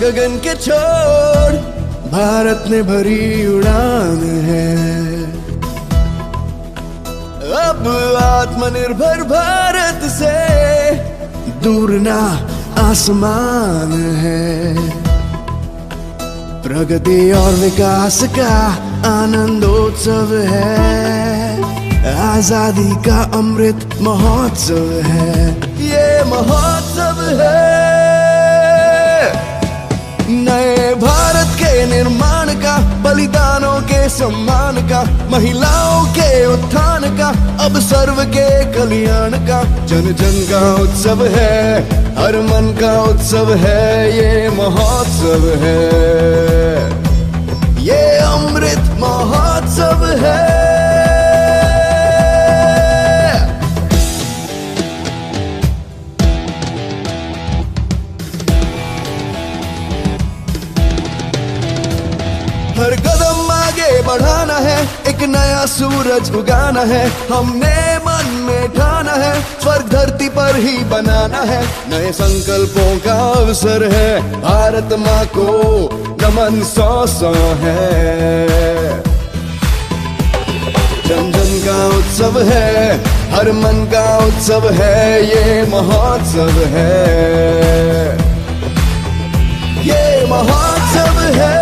गगन के छोर भारत ने भरी उड़ान है। अब आत्मनिर्भर भारत से दूर ना आसमान है। प्रगति और विकास का आनंदोत्सव है। आजादी का अमृत महोत्सव है। ये महोत्सव है नए भारत के निर्माण का, बलिदानों के सम्मान का, महिलाओं के उत्थान का, अब सर्व के कल्याण का। जन जन का उत्सव है, हर मन का उत्सव है। ये महोत्सव है, ये अमृत महोत्सव है। हर कदम आगे बढ़ाना है, एक नया सूरज उगाना है। हमने मन में ठाना है, स्वर्ग धरती पर ही बनाना है। नए संकल्पों का अवसर है, भारत माँ को नमन 100 है। जन जन का उत्सव है, हर मन का उत्सव है। ये महोत्सव है, ये महोत्सव है,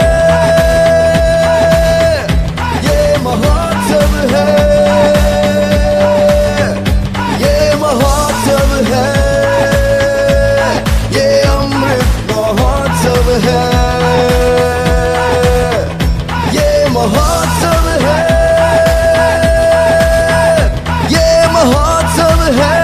महोत्सव है, ये महोत्सव है। ये अमृत महोत्सव है, ये महोत्सव है, ये महोत्सव है।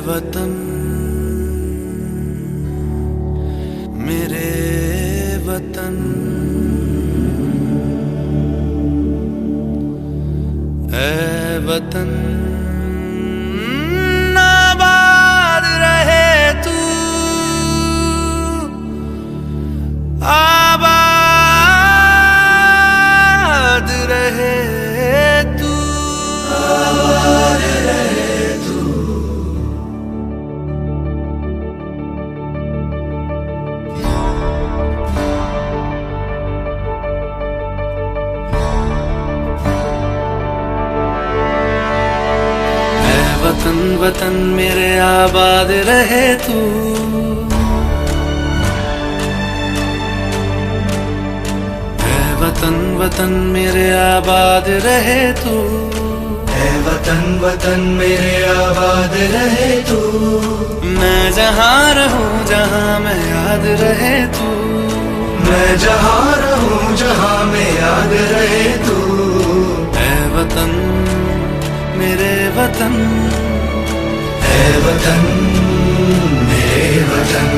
वतन मेरे वतन, ऐ वतन आबाद रहे तू, आबाद रहे तू, आबाद रहे तू। वतन वतन मेरे आबाद रहे तू, ऐ वतन वतन मेरे आबाद रहे तू, ऐ वतन वतन मेरे आबाद रहे तू। मैं जहाँ रहूँ जहाँ मैं याद रहे तू, मैं जहाँ रहूँ जहाँ मैं याद रहे तू। ऐ वतन मेरे वतन, ऐ वतन मेरे वतन।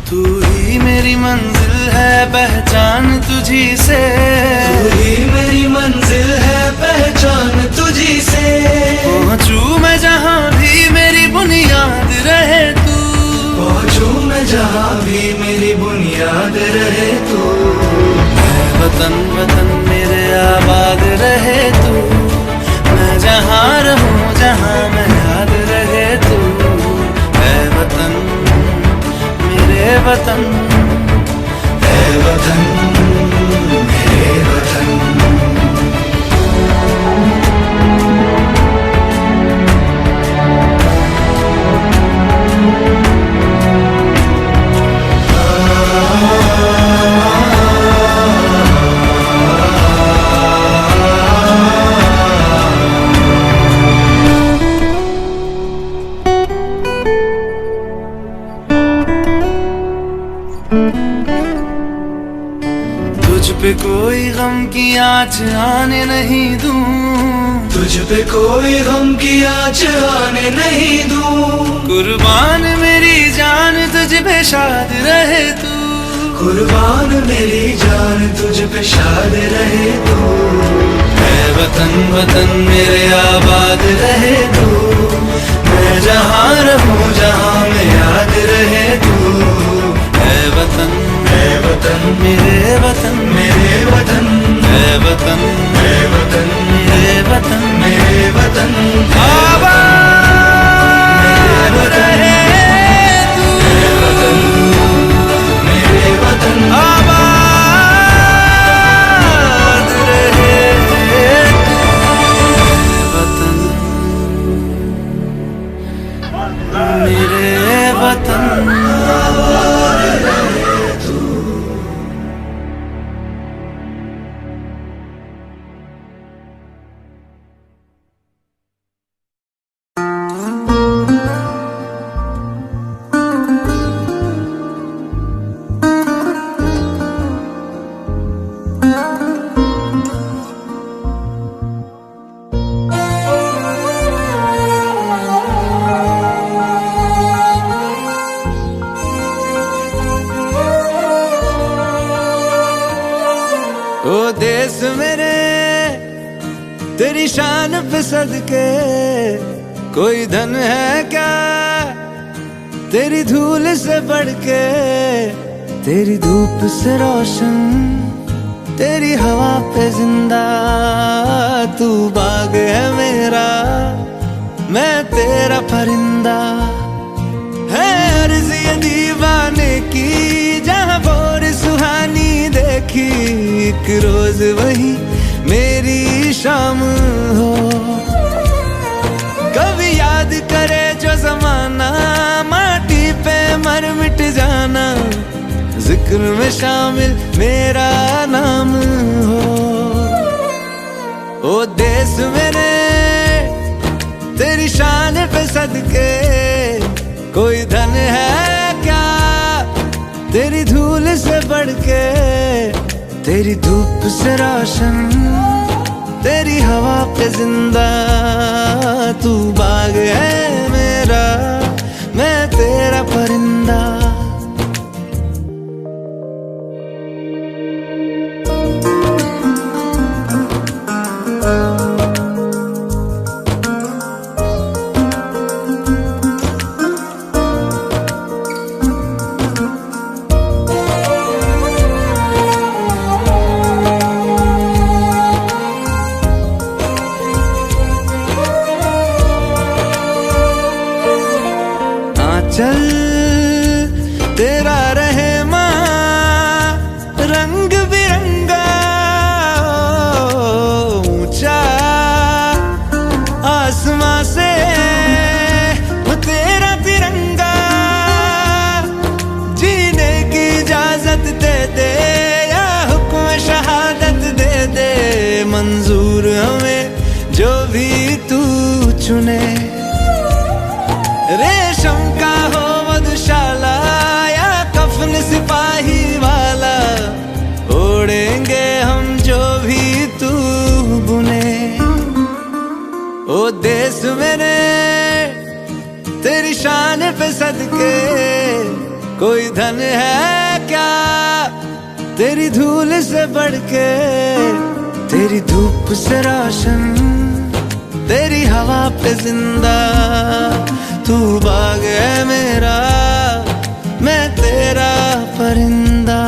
तू ही मेरी मंजिल है, पहचान तुझी से। तू ही मेरी मंजिल है, पहचान तुझी से। पहुँचूं मैं जहाँ भी मेरी बुनियाद रहे तू, पहुँचूं मैं जहाँ भी मेरी बुनियाद रहे तू। ऐ वतन वतन मेरे आबाद रहे तू, मैं जहाँ रहूँ जहाँ मैं याद रहे तू। ऐ वतन मेरे वतन, ऐ वतन मेरे वतन। तुझ पे कोई गम की आँच आने नहीं दूं, तुझ पे कोई गम की आँच आने नहीं दूं। कुर्बान मेरी जान तुझ पे शाद रहे तू, कुर्बान मेरी जान तुझ पे शाद रहे तू। है वतन वतन मेरे आबाद रहे तू। मैं जहाँ रहूँ जहाँ में याद रहे तू। है वतन मेरे वतन मेरे वतन है वतन मेरे वतन मेरे वतन मेरे वतन आबाद रहे तू। मेरे वतन आबाद रहे तू। वतन मेरे वतन ओ देश मेरे तेरी शान पे सदके कोई धन है क्या तेरी धूल से बढ़ के। तेरी धूप से रोशन तेरी हवा पे जिंदा तू बाग है मेरा मैं तेरा परिंदा। है अर्ज़ ये दीवाने की जहाँ भोर सुहानी देखी एक रोज वही मेरी शाम हो। कभी याद करे जो जमाना माटी पे मर मिट जाना जिक्र में शामिल मेरा नाम हो। ओ देश मेरे तेरी शान पे सदके कोई धन है क्या तेरी धूल से बढ़ के। तेरी धूप से रोशन तेरी हवा पे जिंदा तू बाग है मेरा मैं तेरा परिंदा। चल तेरा रहे माँ रंग बिरंगा ऊंचा आसमां से वो तेरा तिरंगा। जीने की इजाजत दे दे या हुक्म शहादत दे दे मंजूर हमें जो भी तू चुने। रेशम का हो मधुशाला या कफन सिपाही वाला ओढ़ेंगे हम जो भी तू बुने। ओ देश मेरे तेरी शान पे सदके कोई धन है क्या तेरी धूल से बढ़ के। तेरी धूप से रोशन तेरी हवा पे जिंदा तू बाग है मेरा मैं तेरा परिंदा।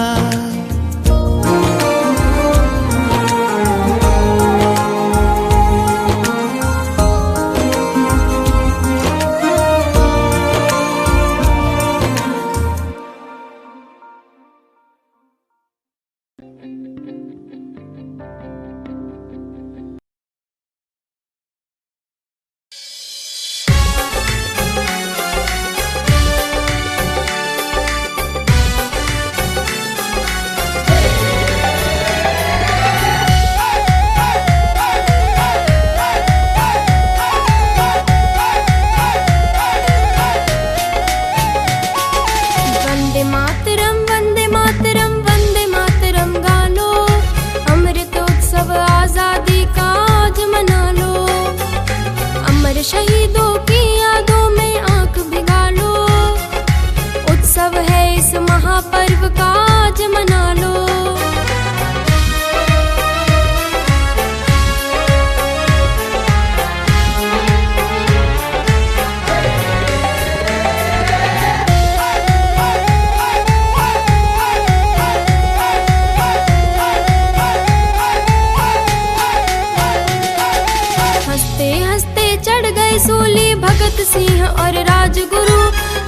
भगत सिंह और राजगुरु,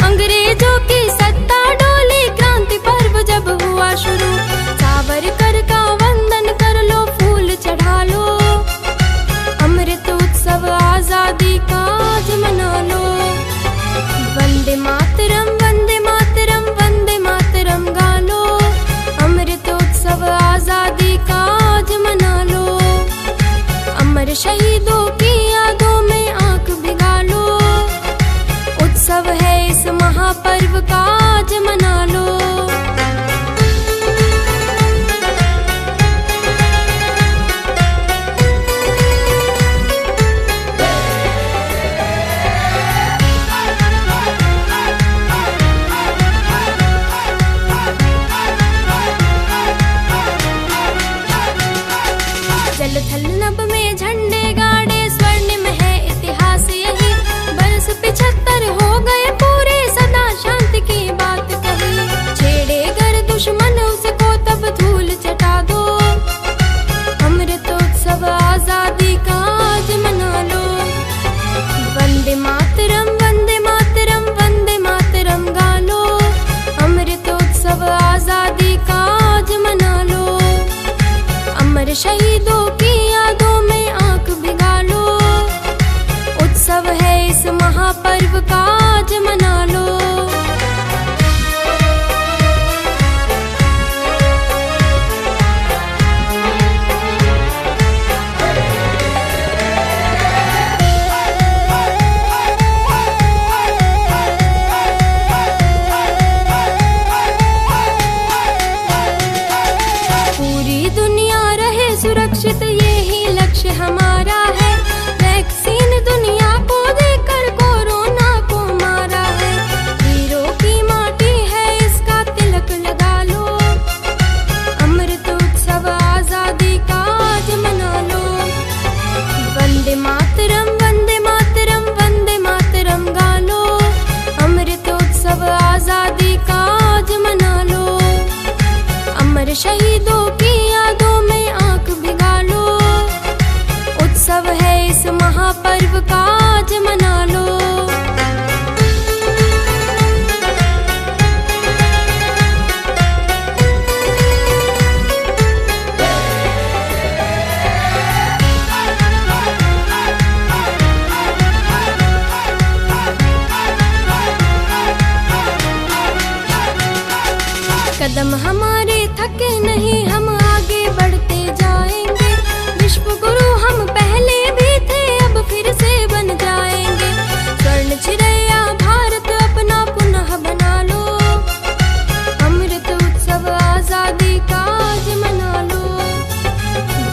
अंग्रेजों की सत्ता डोली, क्रांति पर्व जब हुआ शुरू। सावरकर का वंदन कर लो, फूल चढ़ा लो, अमृत उत्सव आजादी का आज मना लो। वंदे मातरम वंदे मातरम वंदे मातरम गा लो, अमृत उत्सव आजादी का आज मना लो। अमर शहीदों की यादों में आंख भिगा लो, उत्सव है इस महापर्व का आज मना लो। जल थल नभ में झंडे गाड़े, स्वर्णिम है इतिहास यही, बरस 75 हो गए पूरे, सदा शांति की बात कही। छेड़े गर दुश्मन उसको तब धूल चटा दो, अमृतोत्सव आजादी का आज मना लो। वंदे मातरम वंदे मातरम वंदे मातरम गा लो, अमृतोत्सव आजादी का आज मना लो। अमर शहीदों की यादों में आंख भिगा लो, उत्सव है इस महापर्व का आज मना लो। पूरी दुनिया रहे सुरक्षित, ये ही लक्ष्य हमारा है। वैक्सीन दुनिया को देकर कोरोना को मारा है। वीरों की माटी है इसका तिलक लगा लो, अमृत उत्सव आजादी का आज मना लो। वंदे मातरम वंदे मातरम वंदे मातरम गा लो, अमृत उत्सव आजादी का आज मना लो। अमर शहीदों की यादों में आंख भिगा लो, उत्सव है इस महापर्व का आज मना लो। कदम हमारे थके नहीं, हम आगे बढ़ते जाएंगे। विश्व गुरु हम पहले भी थे, अब फिर से बन जाएंगे। स्वर्ण चिरैया भारत अपना पुनः बना लो, अमृत उत्सव आजादी का आज मना लो।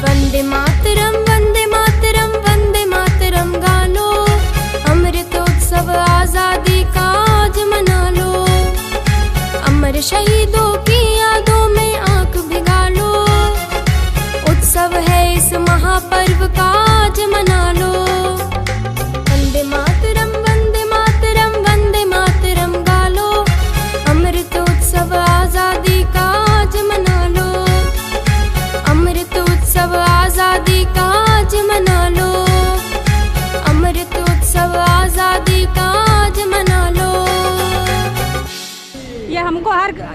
वंदे मातरम वंदे मातरम वंदे मातरम गा लो, अमृत उत्सव आजादी का आज मना लो। अमर शहीदों की यादों में आंख भिगा लो, उत्सव है इस महापर्व का आज मना लो। वंदे मातरम वंदे मातरम वंदे मातरम गा लो, अमृत उत्सव आजादी का आज मना लो। अमृत उत्सव आजादी का आज मना लो, अमृत उत्सव आजादी का आज मना लो।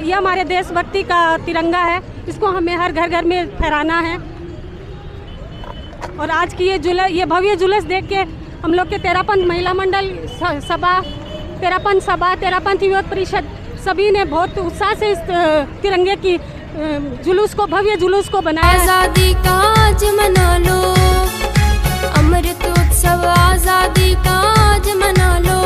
ये हमारे देशभक्ति का तिरंगा है, इसको हमें हर घर घर में फहराना है। और आज की ये भव्य जुलूस देख के हम लोग के तेरापंथ महिला मंडल सभा, तेरापंथ युवक परिषद सभी ने बहुत उत्साह से इस तिरंगे की जुलूस को, भव्य जुलूस को बनाया। आजादी का आज मना लो, अमृत उत्सव आजादी का आज मना लो।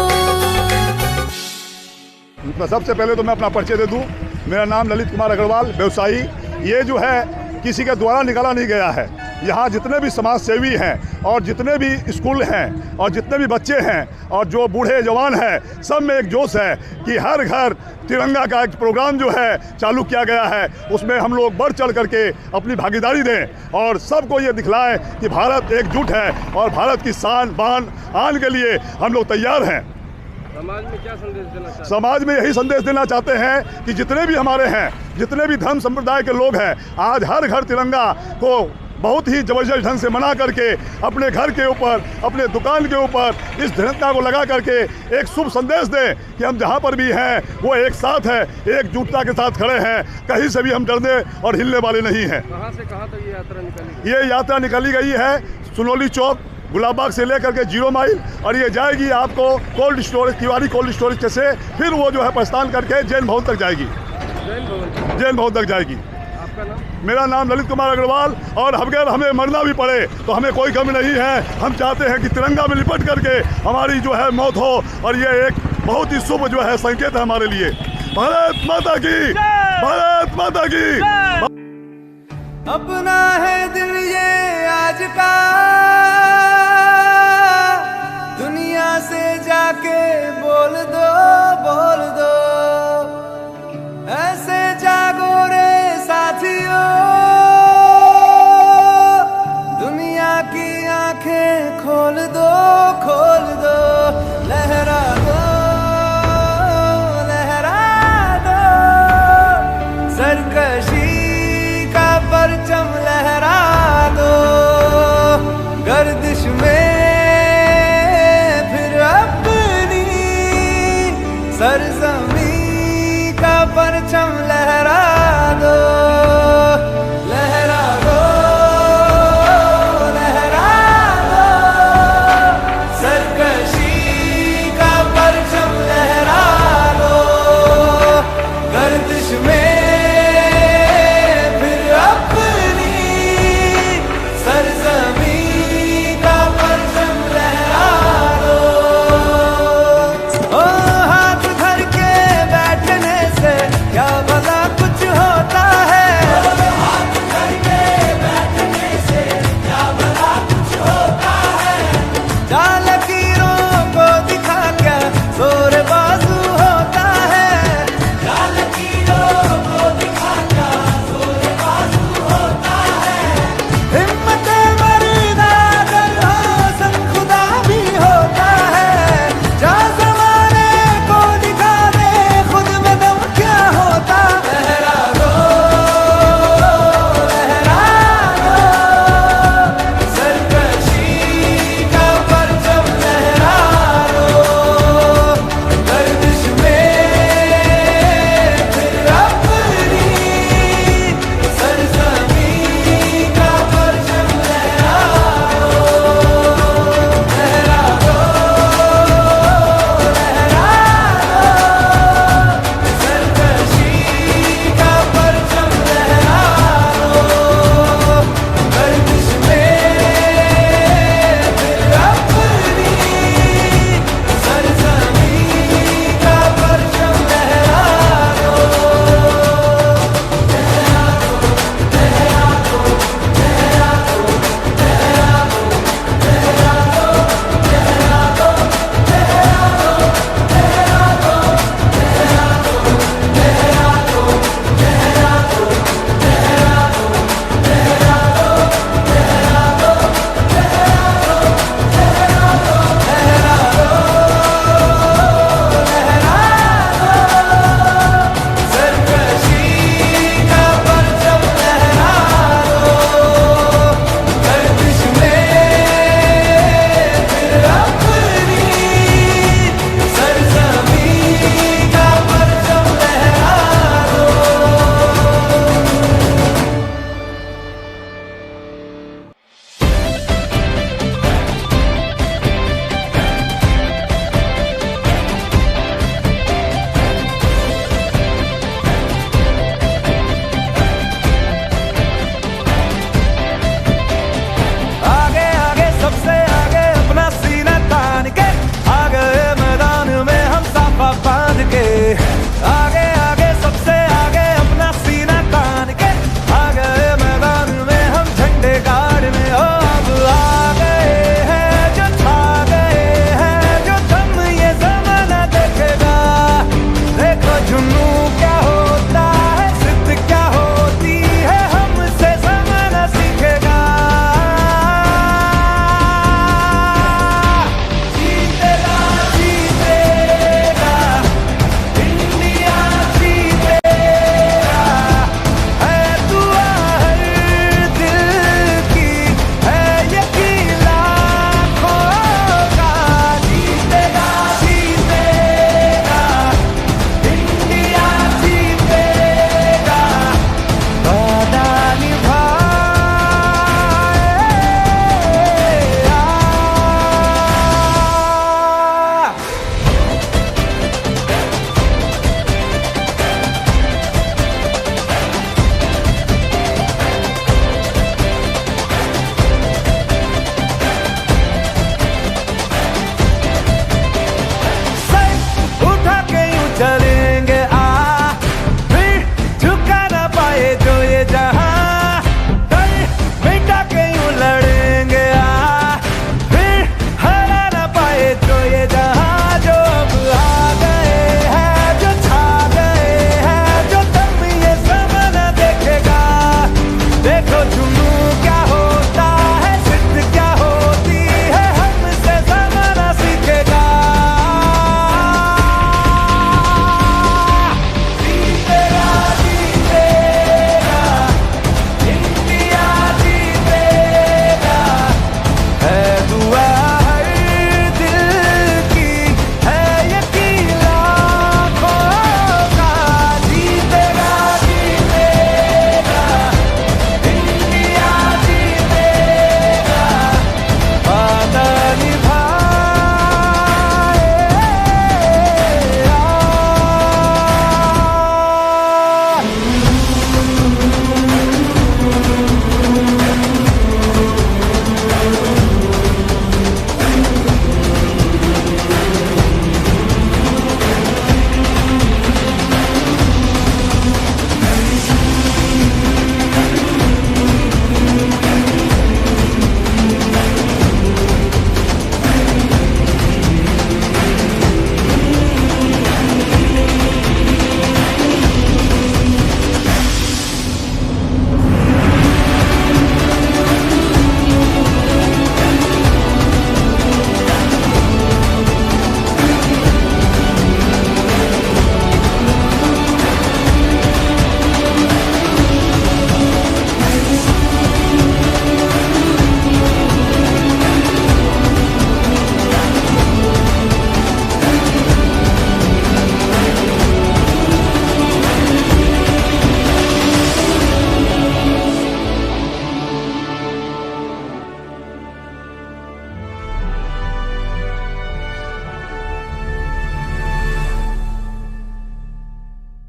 सबसे पहले तो मैं अपना परिचय दे दूं। मेरा नाम ललित कुमार अग्रवाल, व्यवसायी। ये जो है किसी के द्वारा निकाला नहीं गया है। यहाँ जितने भी समाज सेवी हैं और जितने भी स्कूल हैं और जितने भी बच्चे हैं और जो बूढ़े जवान हैं, सब में एक जोश है कि हर घर तिरंगा का एक प्रोग्राम जो है चालू किया गया है। उसमें हम लोग बढ़ चढ़ करके अपनी भागीदारी दें और सबको ये दिखलाएं कि भारत एकजुट है और भारत की शान बान आन के लिए हम लोग तैयार हैं। समाज में क्या संदेश देना चाहते हैं? समाज में यही संदेश देना चाहते हैं कि जितने भी हमारे हैं, जितने भी धर्म संप्रदाय के लोग हैं, आज हर घर तिरंगा को बहुत ही जबरदस्त ढंग से मना करके अपने घर के ऊपर, अपने दुकान के ऊपर इस झंडा को लगा करके एक शुभ संदेश दें कि हम जहाँ पर भी हैं वो एक साथ है, एकजुटता के साथ खड़े हैं, कहीं से भी हम डरने और हिलने वाले नहीं हैं। कहाँ से कहाँ तक ये यात्रा निकली? ये यात्रा निकाली गई है सुनौली चौक, गुलाबबाग से लेकर के 0 माइल, और ये जाएगी आपको cold storage, Tiwari cold storage से फिर वो जो है प्रस्थान करके जैन भवन तक जाएगी। जैन भवन तक जाएगी। आपका नाम? मेरा नाम ललित कुमार अग्रवाल, और अगर हमें मरना भी पड़े तो हमें कोई कमी नहीं है। हम चाहते हैं कि तिरंगा में लिपट करके हमारी जो है मौत हो, और ये एक बहुत ही शुभ जो है संकेत है हमारे लिए। भारत माता की, भारत माता की। अपना है दिल ये आज का, दुनिया से जाके बोल दो, बोल दो, ऐसे जागो रे साथियों, दुनिया की आंखें खोल दो, खोल दो, लहरा दो, लहरा दो, सरकशी का परचम लहरा दो।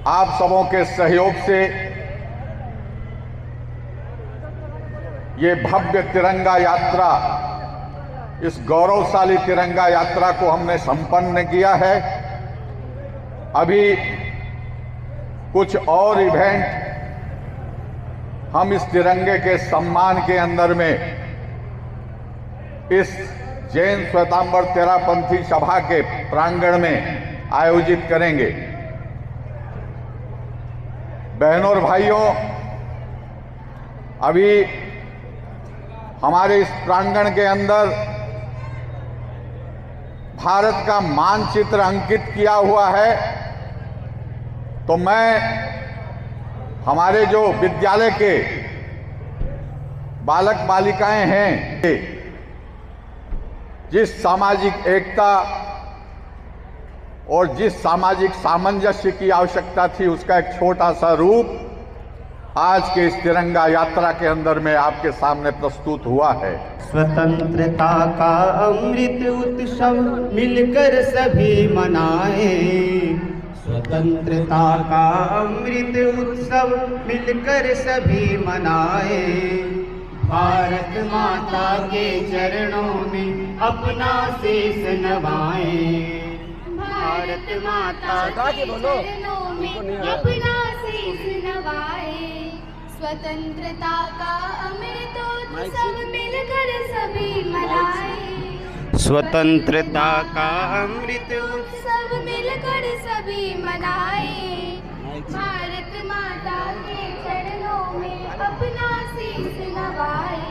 आप सबों के सहयोग से ये भव्य तिरंगा यात्रा, इस गौरवशाली तिरंगा यात्रा को हमने संपन्न किया है। अभी कुछ और इवेंट हम इस तिरंगे के सम्मान के अंदर में इस जैन श्वेतांबर तेरापंथी सभा के प्रांगण में आयोजित करेंगे। बहनों और भाइयों, अभी हमारे इस प्रांगण के अंदर भारत का मानचित्र अंकित किया हुआ है। तो मैं हमारे जो विद्यालय के बालक बालिकाएं हैं, जिस सामाजिक एकता और जिस सामाजिक सामंजस्य की आवश्यकता थी, उसका एक छोटा सा रूप आज के इस तिरंगा यात्रा के अंदर में आपके सामने प्रस्तुत हुआ है। स्वतंत्रता का अमृत उत्सव मिलकर सभी मनाएं। स्वतंत्रता का अमृत उत्सव मिलकर सभी मनाएं। भारत माता के चरणों में अपना शीश नवाएं। भारत माता के चरणों में अपना शीश नवाएं। स्वतंत्रता का अमृत उत्सव मिलकर सभी मनाएं। स्वतंत्रता का अमृत उत्सव मिलकर सभी मनाएं। भारत माता के चरणों में अपना शीश नवाएं।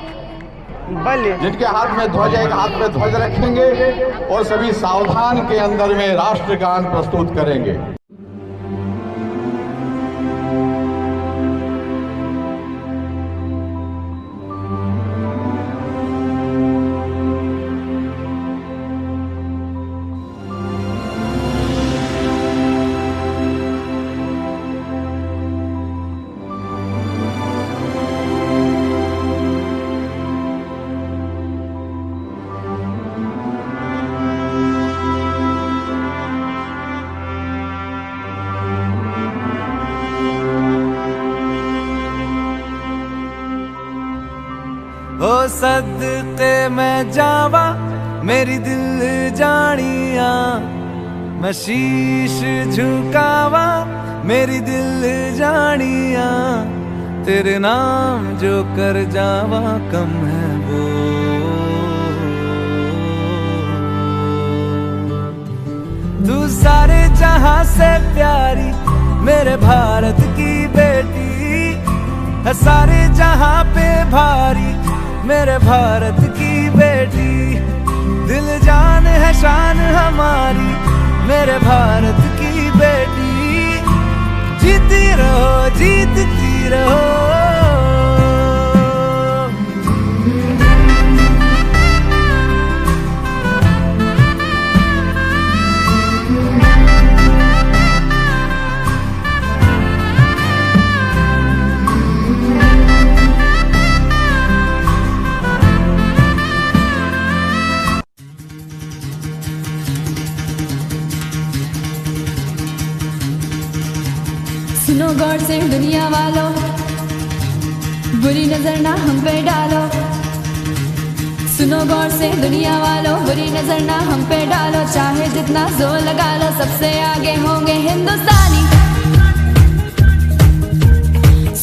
जिनके हाथ में ध्वज, एक हाथ में ध्वज रखेंगे और सभी सावधान के अंदर में राष्ट्रगान प्रस्तुत करेंगे। हो सदके मैं जावा मेरी दिल जानिया, मैं शीश झुकावा मेरी दिल जानिया। तेरे नाम जो कर जावा कम है वो। तू सारे जहां से प्यारी मेरे भारत की बेटी है, सारे जहां पे भारी मेरे भारत की बेटी। दिल जान है शान हमारी मेरे भारत की बेटी। जीती रहो जीतती रहो। सुनो गौर से दुनिया वालों, बुरी नजर ना हम पे डालो। सुनो गौर से दुनिया वालों, बुरी नजर ना हम पे डालो। चाहे जितना जोर लगा लो, सबसे आगे होंगे हिंदुस्तानी।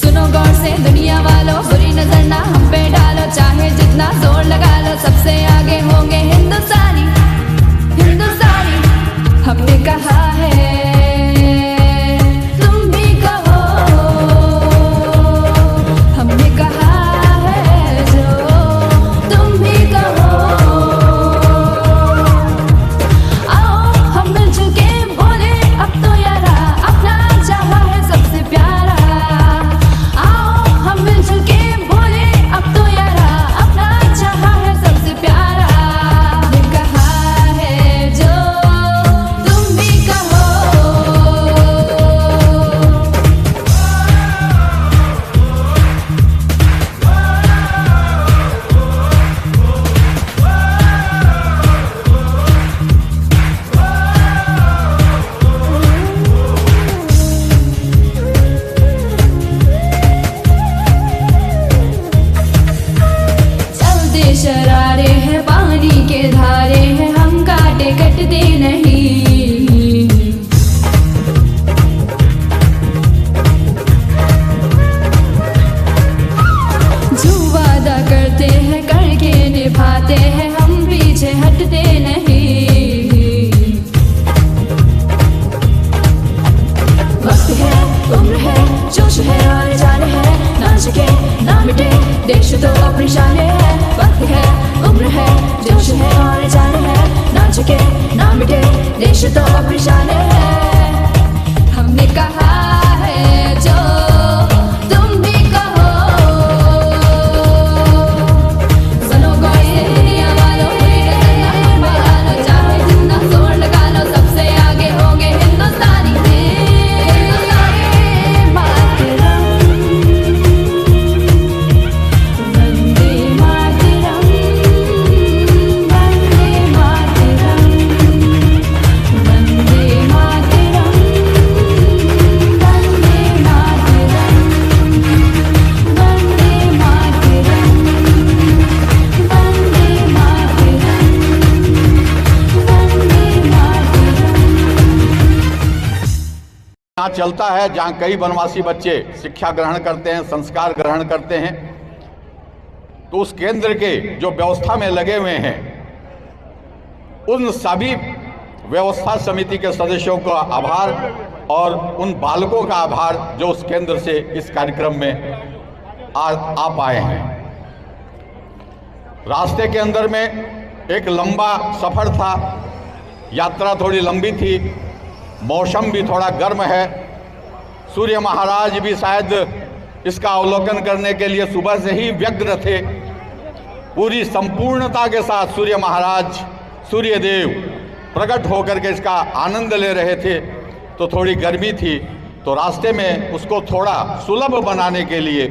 सुनो गौर से दुनिया वालों, बुरी नजर ना हम पे डालो। चाहे जितना जोर लगा लो, सबसे आगे होंगे हिंदुस्तानी। हिंदुस्तानी हमने कहा है, शरारे हैं, पानी के धारे हैं, हम काटे कटते नहीं। जो वादा करते हैं करके निभाते हैं, हम पीछे हटते नहीं। वक्त है, उम्र है, जोश है और जान है, ना झुके ना मिटे देश तो अपनी शान है। वक्त है, उम्र है, जोश है और जान है, ना झुके ना मिटे देश तो अपनी शान है। हमने कहा है जो तुम भी कहो, सुनो गौर से दुनिया वालों, बुरी नजर ना हम बहा लो, चाहे जितना जोर लगा लो, सबसे आगे होंगे हिंदुस्तानी में। हिंदुस्तानी मातरम, वंदे मातरम, वंदे मातरम, वंदे मातरम, वंदे मातरम, वंदे मातरम, वंदे मातरम। यहाँ चलता है जहाँ कई वनवासी बच्चे शिक्षा ग्रहण करते हैं, संस्कार ग्रहण करते हैं, तो उस केंद्र के जो व्यवस्था में लगे हुए हैं उन सभी व्यवस्था समिति के सदस्यों का आभार और उन बालकों का आभार जो उस केंद्र से इस कार्यक्रम में आ पाए हैं। रास्ते के अंदर में एक लंबा सफर था, यात्रा थोड़ी लंबी थी, मौसम भी थोड़ा गर्म है। सूर्य महाराज भी शायद इसका अवलोकन करने के लिए सुबह से ही व्यग्र थे। पूरी संपूर्णता के साथ सूर्य महाराज, सूर्यदेव प्रकट होकर के इसका आनंद ले रहे थे, तो थोड़ी गर्मी थी, तो रास्ते में उसको थोड़ा सुलभ बनाने के लिए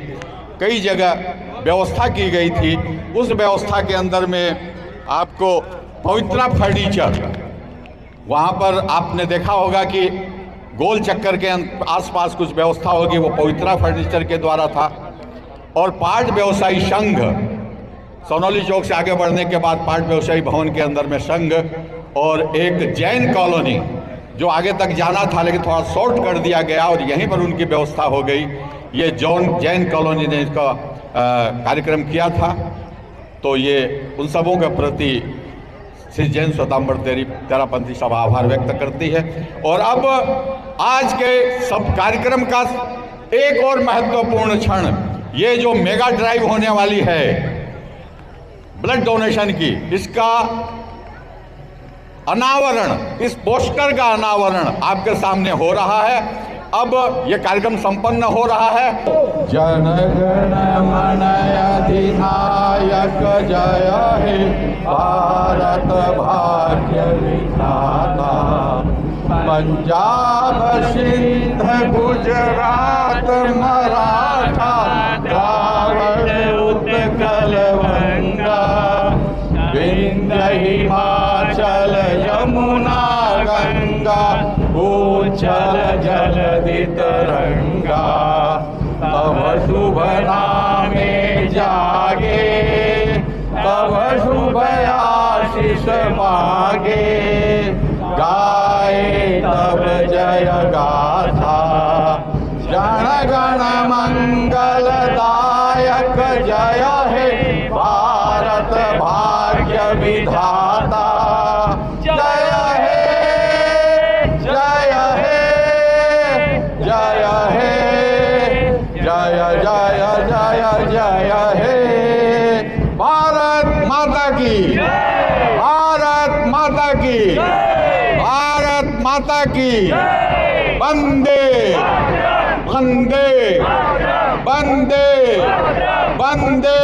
कई जगह व्यवस्था की गई थी। उस व्यवस्था के अंदर में आपको पवित्रा फर्नीचर, वहाँ पर आपने देखा होगा कि गोल चक्कर के आसपास कुछ व्यवस्था होगी, वो पवित्रा फर्नीचर के द्वारा था। और पाट व्यवसायी संघ, सोनौली चौक से आगे बढ़ने के बाद पाट व्यवसायी भवन के अंदर में संघ, और एक जैन कॉलोनी जो आगे तक जाना था लेकिन थोड़ा शॉर्ट कर दिया गया और यहीं पर उनकी व्यवस्था हो गई। ये जैन कॉलोनी ने इसका कार्यक्रम किया था। तो ये उन सबों के प्रति श्री जैन स्वतंत्र तेरापंथी सभा आभार व्यक्त करती है। और अब आज के सब कार्यक्रम का एक और महत्वपूर्ण क्षण, ये जो मेगा ड्राइव होने वाली है ब्लड डोनेशन की, इसका अनावरण, इस पोस्टर का अनावरण आपके सामने हो रहा है। अब ये कार्यक्रम संपन्न हो रहा है। जन गण मन अधिनायक जय हे भारत भाग्य विधाता, पंजाब सिंध गुजरात मराठा द्राविड़ उत्कल गंगा, विंध्य हिमाचल यमुना गंगा, उच्चल जलधि तरंगा, तब शुभ नामे जागे, तब शुभ आशीष मागे, गाए तब जय गाथा, जन गण मंगलदायक जय हे भारत भाग्य विधाता, जय हे जय हे जय हे जय जय जय जय हे। भारत माता की, भारत माता की, भारत माता की। वंदे वंदे वंदे वंदे